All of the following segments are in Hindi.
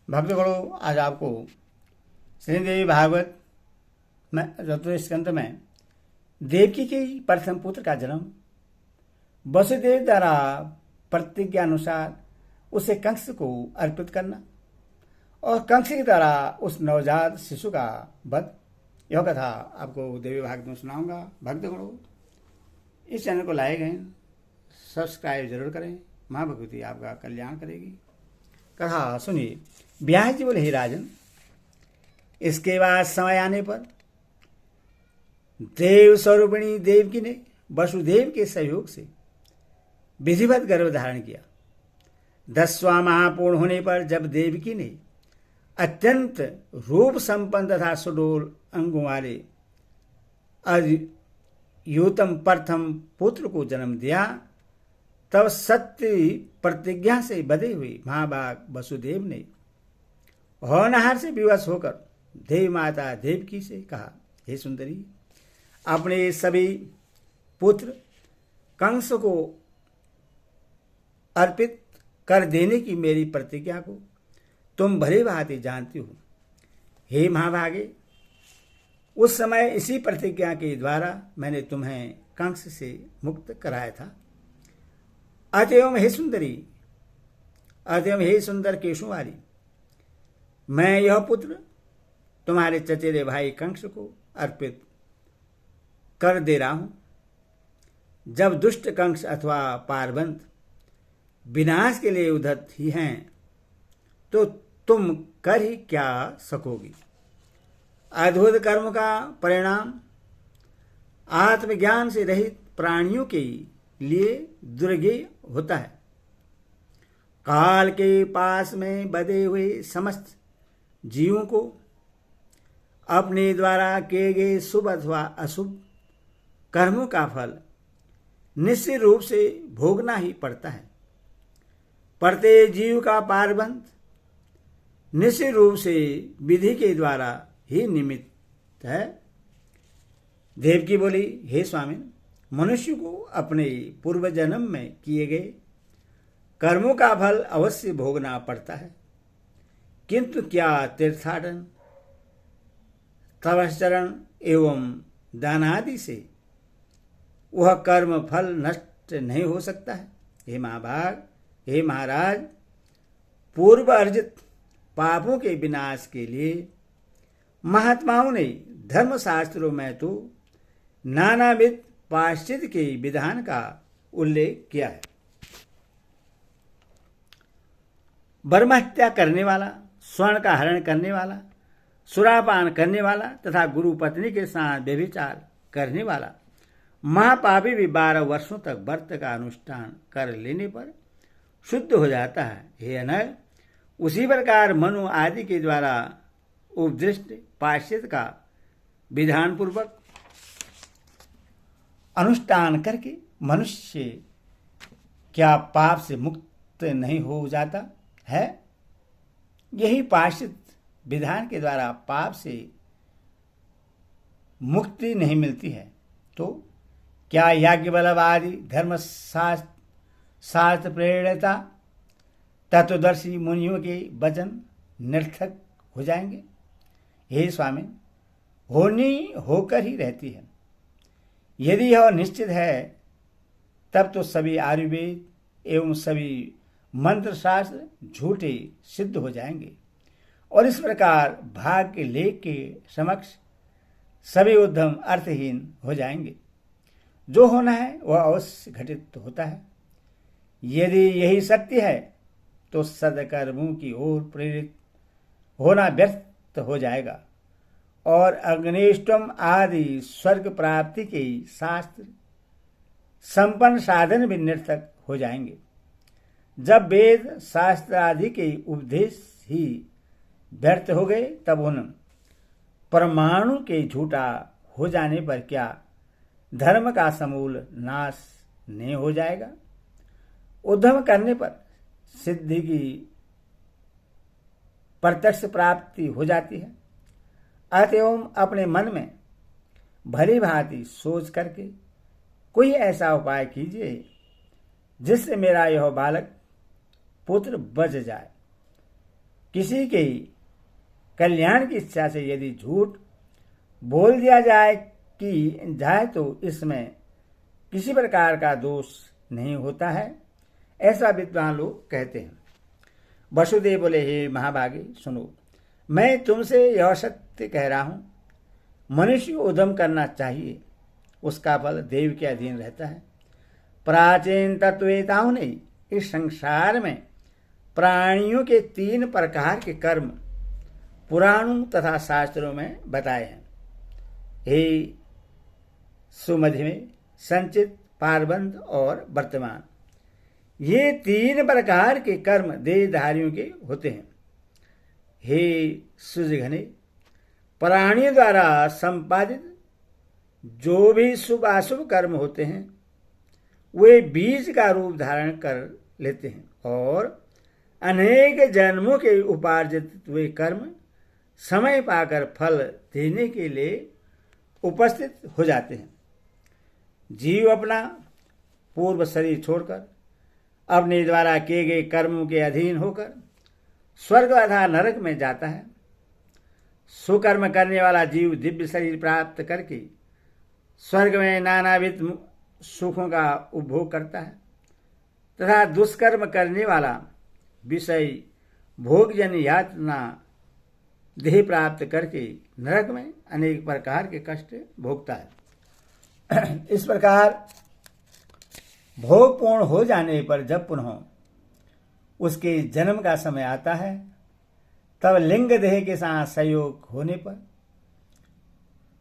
भक्तगणों, आज आपको श्रीदेवी भागवत में चतुर्थ स्कंद में देवकी के प्रथम पुत्र का जन्म, वसुदेव द्वारा प्रतिज्ञा अनुसार उसे कंस को अर्पित करना और कंस के द्वारा उस नवजात शिशु का वध, यह कथा आपको देवी भागवत में सुनाऊंगा। भक्तगणों, इस चैनल को लाइक करें, सब्सक्राइब जरूर करें। माँ भगवती आपका कल्याण करेगी। कथा सुनिए। व्यास जी बोले, हे राजन, इसके बाद समय आने पर देव स्वरूपिणी देवकी ने वसुदेव के सहयोग से विधिवत गर्भ धारण किया। 10वां माह पूर्ण होने पर जब देवकी ने अत्यंत रूप संपन्न तथा सुडोल अंगों वाले अद्युतम प्रथम पुत्र को जन्म दिया, तब सत्य प्रतिज्ञा से बधे हुए महाभाग वसुदेव ने होनहार से विवश होकर देवी माता देवकी से कहा, हे सुंदरी, अपने सभी पुत्र कंस को अर्पित कर देने की मेरी प्रतिज्ञा को तुम भली भांति जानती हो। हे महाभागे, उस समय इसी प्रतिज्ञा के द्वारा मैंने तुम्हें कंस से मुक्त कराया था। अतएव हे सुंदरी, अतएव हे सुंदर केशुवारी, मैं यह पुत्र तुम्हारे चचेरे भाई कंस को अर्पित कर दे रहा हूं। जब दुष्ट कंस अथवा पारबंध विनाश के लिए उद्धत ही हैं, तो तुम कर ही क्या सकोगी। अद्भुत कर्म का परिणाम आत्मज्ञान से रहित प्राणियों के लिए दुर्गेय होता है। काल के पास में बधे हुए समस्त जीवों को अपने द्वारा किए गए शुभ अथवा अशुभ कर्मों का फल निश्चित रूप से भोगना ही पड़ता है। प्रत्येक जीव का पारबंध निश्चित रूप से विधि के द्वारा ही निमित्त है। देवकी बोली, हे स्वामी, मनुष्य को अपने पूर्व जन्म में किए गए कर्मों का फल अवश्य भोगना पड़ता है, किंतु क्या तीर्थाटन, तपश्चरण एवं दानादि से वह कर्म फल नष्ट नहीं हो सकता है। हे महाभाग, हे महाराज, पूर्व अर्जित पापों के विनाश के लिए महात्माओं ने धर्मशास्त्रों में तो नानाविध प्रायश्चित के विधान का उल्लेख किया है। ब्रह्महत्या करने वाला, स्वर्ण का हरण करने वाला, सुरापान करने वाला तथा गुरु पत्नी के साथ व्यभिचार करने वाला महापापी भी 12 वर्षों तक व्रत का अनुष्ठान कर लेने पर शुद्ध हो जाता है। हे अनय, उसी प्रकार मनु आदि के द्वारा उपदृष्ट प्रायश्चित का विधान पूर्वक अनुष्ठान करके मनुष्य क्या पाप से मुक्त नहीं हो जाता है। यही प्रायश्चित विधान के द्वारा पाप से मुक्ति नहीं मिलती है, तो क्या याज्ञवल्क्य आदि धर्म शास्त्र प्रेरणता तत्वदर्शी मुनियों के वचन निरर्थक हो जाएंगे। हे स्वामी, होनी होकर ही रहती है। यदि यह निश्चित है, तब तो सभी आयुर्वेद एवं सभी मंत्र शास्त्र झूठे सिद्ध हो जाएंगे और इस प्रकार भाग के लेख के समक्ष सभी उद्यम अर्थहीन हो जाएंगे। जो होना है वह अवश्य घटित होता है। यदि यही सत्य है, तो सदकर्मों की ओर प्रेरित होना व्यर्थ हो जाएगा और अग्निष्टम आदि स्वर्ग प्राप्ति के शास्त्र संपन्न साधन भी निरर्थक हो जाएंगे। जब वेद शास्त्र आदि के उपदेश ही व्यर्थ हो गए, तब उन परमाणु के झूठा हो जाने पर क्या धर्म का समूल नाश नहीं हो जाएगा। उद्यम करने पर सिद्धि की प्रत्यक्ष प्राप्ति हो जाती है। अतएव अपने मन में भली भांति सोच करके कोई ऐसा उपाय कीजिए जिससे मेरा यह बालक पुत्र बच जाए किसी के कल्याण की इच्छा से यदि झूठ बोल दिया जाए तो इसमें किसी प्रकार का दोष नहीं होता है, ऐसा विद्वान लोग कहते हैं। वसुदेव बोले, हे महाभागी सुनो, मैं तुमसे यह सत्य कह रहा हूं, मनुष्य को उद्यम करना चाहिए, उसका फल देव के अधीन रहता है। प्राचीन तत्ववेताओं ने इस संसार में प्राणियों के 3 प्रकार के कर्म पुराणों तथा शास्त्रों में बताए हैं। हे सुमधि में संचित, पारबंध और वर्तमान, ये 3 प्रकार के कर्म देहधारियों के होते हैं। हे सुजघने, प्राणियों द्वारा संपादित जो भी शुभ अशुभ कर्म होते हैं वे बीज का रूप धारण कर लेते हैं और अनेक जन्मों के उपार्जित वे कर्म समय पाकर फल देने के लिए उपस्थित हो जाते हैं। जीव अपना पूर्व शरीर छोड़कर अपने द्वारा किए गए कर्मों के अधीन होकर स्वर्ग अथवा नरक में जाता है। सुकर्म करने वाला जीव दिव्य शरीर प्राप्त करके स्वर्ग में नानाविध सुखों का उपभोग करता है तथा दुष्कर्म करने वाला विषय भोगजन्य यातना देह प्राप्त करके नरक में अनेक प्रकार के कष्ट भोगता है। इस प्रकार भोग पूर्ण हो जाने पर जब पुनः उसके जन्म का समय आता है तब लिंग देह के साथ संयोग होने पर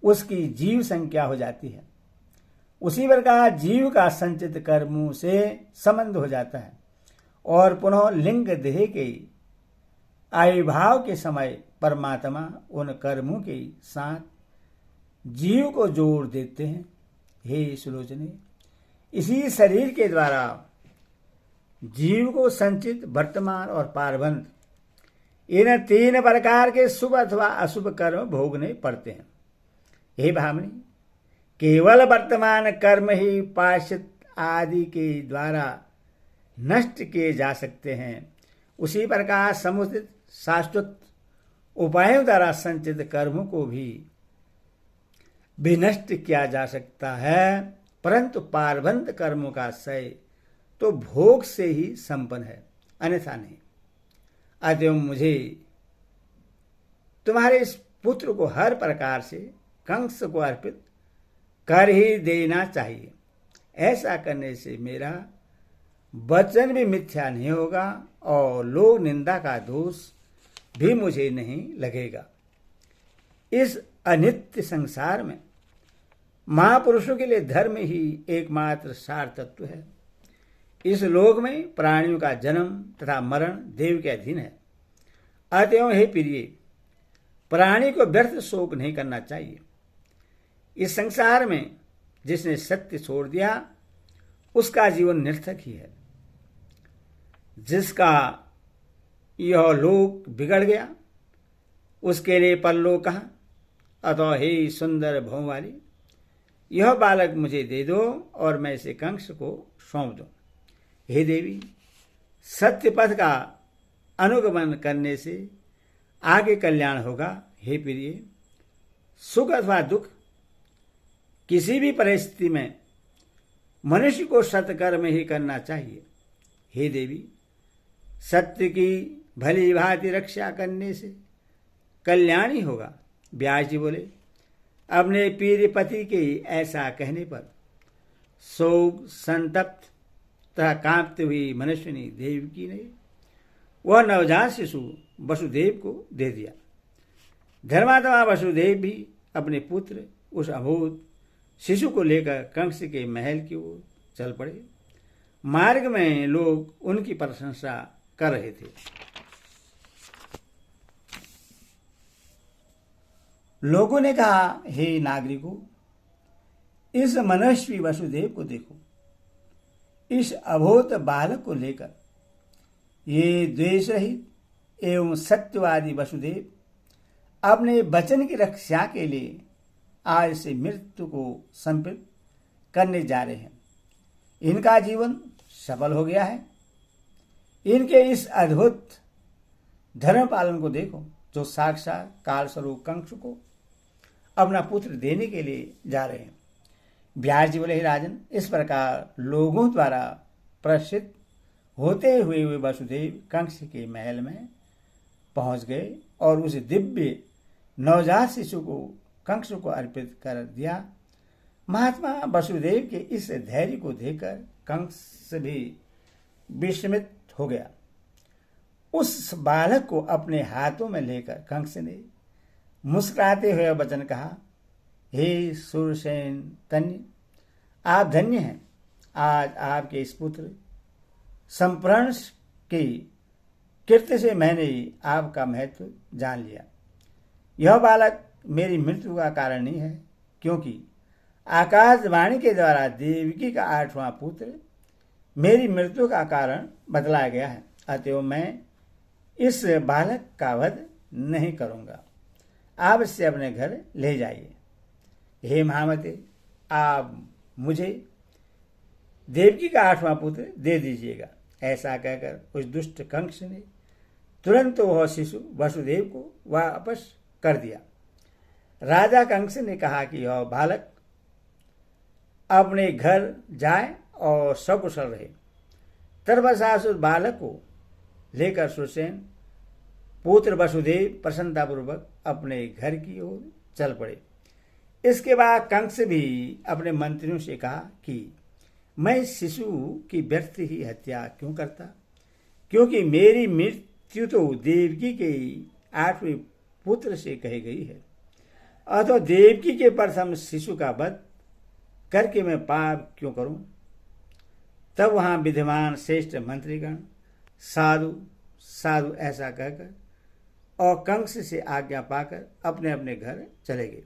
उसकी जीव संख्या हो जाती है। उसी प्रकार जीव का संचित कर्मों से संबंध हो जाता है और पुनः लिंग देह के आविर्भाव के समय परमात्मा उन कर्मों के साथ जीव को जोड़ देते हैं। हे सुलोचने, इसी शरीर के द्वारा जीव को संचित, वर्तमान और पारबंध इन 3 प्रकार के शुभ अथवा अशुभ कर्म भोगने पड़ते हैं। हे भामिनी, केवल वर्तमान कर्म ही पाश्चात आदि के द्वारा नष्ट किए जा सकते हैं। उसी प्रकार समुचित शाश्वत उपायों द्वारा संचित कर्मों को भी विनष्ट किया जा सकता है, परंतु पारबंध कर्मों का क्षय तो भोग से ही संपन्न है, अन्यथा नहीं। अतएव मुझे तुम्हारे इस पुत्र को हर प्रकार से कंस को अर्पित कर ही देना चाहिए। ऐसा करने से मेरा वचन भी मिथ्या नहीं होगा और लोक निंदा का दोष भी मुझे नहीं लगेगा। इस अनित्य संसार में महापुरुषों के लिए धर्म ही एकमात्र सार तत्व है। इस लोक में प्राणियों का जन्म तथा मरण देव के अधीन है। अतएव हे प्रिय, प्राणी को व्यर्थ शोक नहीं करना चाहिए। इस संसार में जिसने सत्य छोड़ दिया उसका जीवन निर्थक ही है। जिसका यह लोक बिगड़ गया उसके लिए परलोक कहाँ। अतः हे सुंदर भौं वाली, यह बालक मुझे दे दो और मैं इसे कंस को सौंप दूं। हे देवी, सत्य पथ का अनुगमन करने से आगे कल्याण होगा। हे प्रिय, सुख अथवा दुख किसी भी परिस्थिति में मनुष्य को सत्कर्म ही करना चाहिए। हे देवी, सत्य की भली भांति रक्षा करने से कल्याण ही होगा। व्यास जी बोले, अपने प्रिय पति के ऐसा कहने पर शोक संतप्त तथा कांपते हुई मनुष्यनी देवकी ने वह नवजात शिशु वसुदेव को दे दिया। धर्मात्मा वसुदेव भी अपने पुत्र उस अभूत शिशु को लेकर कंस के महल की ओर चल पड़े। मार्ग में लोग उनकी प्रशंसा कर रहे थे। लोगों ने कहा, हे नागरिकों, इस मनस्वी वसुदेव को देखो। इस अभूत बालक को लेकर ये द्वेष रहित एवं सत्यवादी वसुदेव अपने वचन की रक्षा के लिए आज से मृत्यु को संपन्न करने जा रहे हैं। इनका जीवन सफल हो गया है। इनके इस अद्भुत धर्म पालन को देखो, जो साक्षात काल स्वरूप कंस को अपना पुत्र देने के लिए जा रहे हैं। व्यास जी बोले, राजन, इस प्रकार लोगों द्वारा प्रसिद्ध होते हुए वसुदेव कंस के महल में पहुंच गए और उस दिव्य नवजात शिशु को कंस को अर्पित कर दिया। महात्मा वसुदेव के इस धैर्य को देखकर कंस भी विस्मित हो गया। उस बालक को अपने हाथों में लेकर कंस ने मुस्कुराते हुए वचन कहा, हे सुरसेन तन्य, आप धन्य हैं। आज आपके इस पुत्र संप्रण की कीर्ति से मैंने आपका महत्व जान लिया। यह बालक मेरी मृत्यु का कारण नहीं है, क्योंकि आकाशवाणी के द्वारा देवकी का 8वां पुत्र मेरी मृत्यु का कारण बतलाया गया है। अतएव मैं इस बालक का वध नहीं करूंगा। आप इससे अपने घर ले जाइए। हे महामते, आप मुझे देवकी का 8वां पुत्र दे दीजिएगा। ऐसा कहकर उस दुष्ट कंस ने तुरंत वह शिशु वसुदेव को वापस कर दिया। राजा कंस ने कहा कि यह बालक अपने घर जाए और सकुशल रहे। तत्पश्चात उस बालक को लेकर सुरसेन पुत्र वसुदेव प्रसन्नतापूर्वक अपने घर की ओर चल पड़े। इसके बाद कंस भी अपने मंत्रियों से कहा कि मैं इस शिशु की व्यर्थ ही हत्या क्यों करता, क्योंकि मेरी मृत्यु तो देवकी के 8वें पुत्र से कही गई है। अतः देवकी के प्रथम शिशु का वध करके मैं पाप क्यों करूं। तब वहां विद्यमान श्रेष्ठ मंत्रीगण साधु साधु ऐसा कहकर और कंस से आज्ञा पाकर अपने अपने घर चले गए।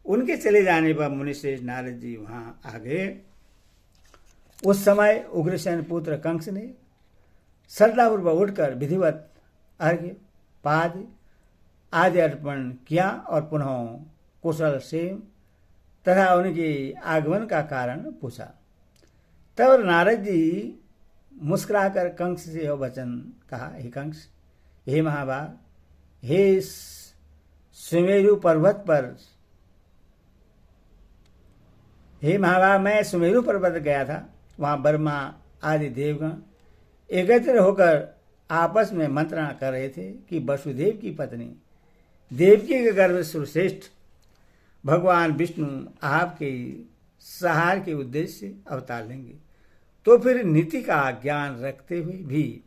उनके चले जाने पर मुनिश्रेष्ठ नारद जी वहां आ गए। उस समय उग्रसेन पुत्र कंस ने श्रद्धापूर्वक उठकर विधिवत अर्घ्य पाद आदि अर्पण किया और पुनः कुशल सेम तथा उनके आगमन का कारण पूछा। तब नारद जी मुस्कुराकर कंस से यह वचन कहा, हे कंस, हे महाभाग, हे सुमेरु पर्वत पर, हे महाभाग, मैं सुमेरु पर्वत गया था। वहां ब्रह्मा आदि देवगण एकत्र होकर आपस में मंत्रणा कर रहे थे कि वसुदेव की पत्नी देवकी के गर्भ सुरश्रेष्ठ भगवान विष्णु आपके संहार के उद्देश्य से अवतार लेंगे। तो फिर नीति का ज्ञान रखते हुए भी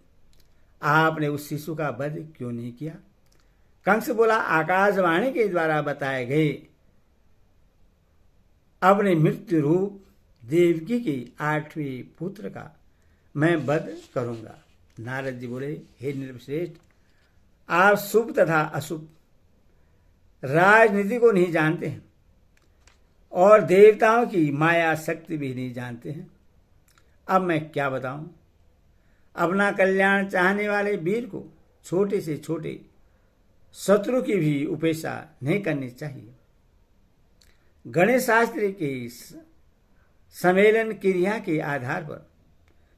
आपने उस शिशु का वध क्यों नहीं किया। कंस बोला, आकाशवाणी के द्वारा बताए गए अपने मृत्यु रूप देवकी के 8वें पुत्र का मैं वध करूंगा। नारद जी बोले, हे नृपश्रेष्ठ, आप शुभ तथा अशुभ राजनीति को नहीं जानते हैं और देवताओं की माया शक्ति भी नहीं जानते हैं। अब मैं क्या बताऊं। अपना कल्याण चाहने वाले वीर को छोटे से छोटे शत्रु की भी उपेक्षा नहीं करनी चाहिए। गणेश शास्त्री के सम्मेलन क्रिया के आधार पर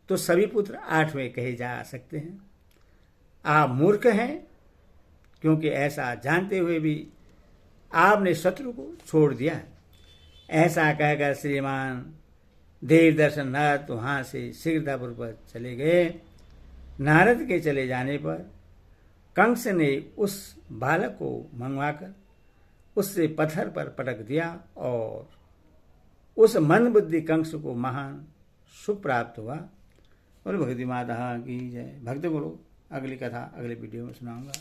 तो सभी पुत्र 8वें कहे जा सकते हैं। आप मूर्ख हैं, क्योंकि ऐसा जानते हुए भी आपने शत्रु को छोड़ दिया है। ऐसा कहकर श्रीमान देव दर्शन नारद वहां से शीघ्रतापूर्वक चले गए। नारद के चले जाने पर कंस ने उस बालक को मंगवाकर उससे पत्थर पर पटक दिया और उस मंदबुद्धि कंस को महान सुख प्राप्त हुआ। और भक्ति माता की जय। भक्त गुरु अगली कथा अगले वीडियो में सुनाऊंगा।